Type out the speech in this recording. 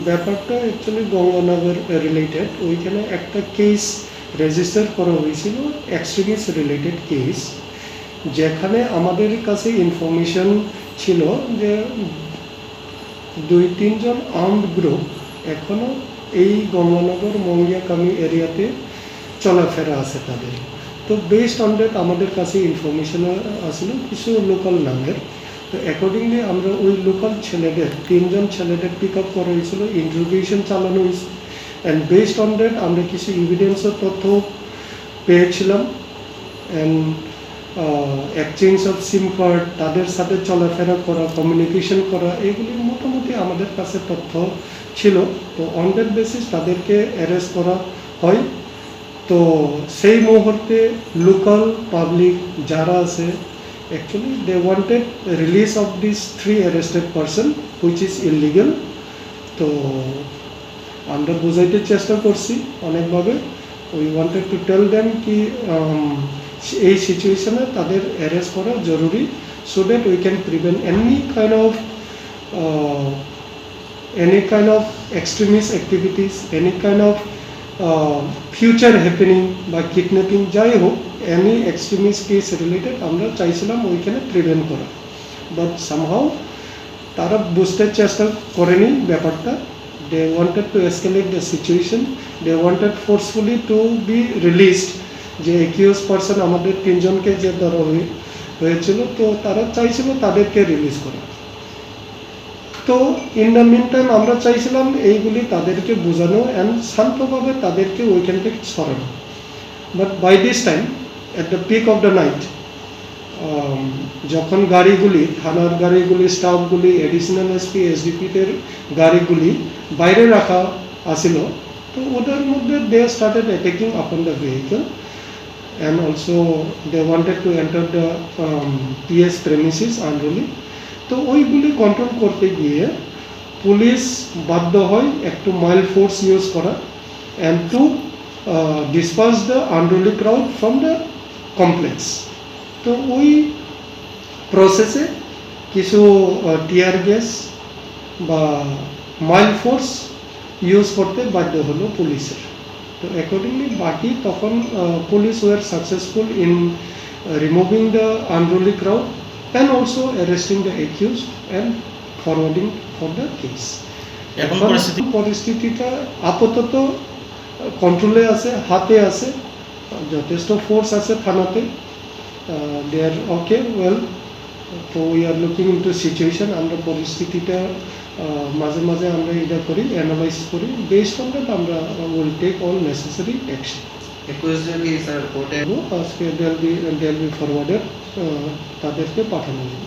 ব্যাপারটা actually Ganganagar related. ওইখানে একটা কেস রেজিস্টার করা হয়েছিল, এক্সট্রিমিস্ট রিলেটেড কেস, যেখানে আমাদের কাছে ইনফরমেশন ছিল যে 2-3 জন আর্মড গ্রুপ এখনও এই গঙ্গানগর মঙ্গিয়াকামি এরিয়াতে চলাফেরা আছে তাদের। তো বেসড অন দ্যাট আমাদের কাছে ইনফরমেশন আসলো কিছু লোকাল নামের। তো অ্যাকর্ডিংলি আমরা ওই লোকাল ছেলেদের 3 জন ছেলেদের পিক আপ করা হয়েছিল, ইন্টারভিউশন চালানো হয়েছে। অ্যান্ড বেসড অন দ্যাট আমরা কিছু এভিডেন্সের তথ্য পেয়েছিলাম। And exchange of SIM card, তাদের সাথে চলাফেরা করা, কমিউনিকেশন করা, এগুলি মোটামুটি আমাদের কাছে তথ্য ছিল। তো অন দ্যাট বেসিস তাদেরকে অ্যারেস্ট করা হয়। তো সেই মুহূর্তে লোকাল পাবলিক যারা আছে, actually they wanted release of this 3 arrested person which is illegal. তো আমরা বোঝাইতে চেষ্টা করছি অনেকভাবে। We wanted to tell them কি এই সিচুয়েশনে তাদের অ্যারেস্ট করা জরুরি, so that we can prevent any kind of extremist activities, any kind of future happening বা কিডন্যাপিং, যাই হোক any extremist case related আমরা চাইছিলাম ওইখানে প্রিভেন্ট করা। বাট সামহাউ তারা বুঝতে চেষ্টা করেনি ব্যাপারটা। they wanted to escalate the situation, they wanted forcefully to be released। যে accused person আমাদের 3 জনকে যে ধরা হয়েছিল, তো তারা চাইছিল তাদেরকে রিলিজ করা। তো ইন দ্য মিন টাইম আমরা চাইছিলাম এইগুলি তাদেরকে বোঝানো অ্যান্ড শান্তভাবে তাদেরকে ওইখান থেকে সরানো। But by this time at the peak of the night, যখন গাড়িগুলি, থানার গাড়িগুলি, স্টাফগুলি, অ্যাডিশনাল এসপি এসডিপিদের গাড়িগুলি বাইরে রাখা আসিল, তো ওদের মধ্যে they started attacking upon the vehicle and also they wanted to enter the PS premises unruly. তো ওইগুলি কন্ট্রোল করতে গিয়ে পুলিশ বাধ্য হয় একটু মাইল্ড ফোর্স ইউজ করা and to disperse the unruly crowd from the complex. তো ওই প্রসেসে কিছু টিয়ার গ্যাস বা মাইল্ড ফোর্স ইউজ করতে বাধ্য হলো পুলিশের। তো অ্যাকর্ডিংলি বাকি তখন police were successful in removing the unruly crowd and also arresting the accused and forwarding for the case. এখন পরিস্থিতিটা আপাতত কন্ট্রোলে আছে, হাতে আছে, যথেষ্ট ফোর্স আছে থানাতে। They are okay well. তো we are looking into situation. আমরা পরিস্থিতিটা মাঝে মাঝে আমরা এটা করি, অ্যানালাইজ করি। বেসড অন দ্যাট আমরা will take all necessary action. আজকে দেল বি ফরওয়ার্ডেড, তাদেরকে পাঠানো হবে।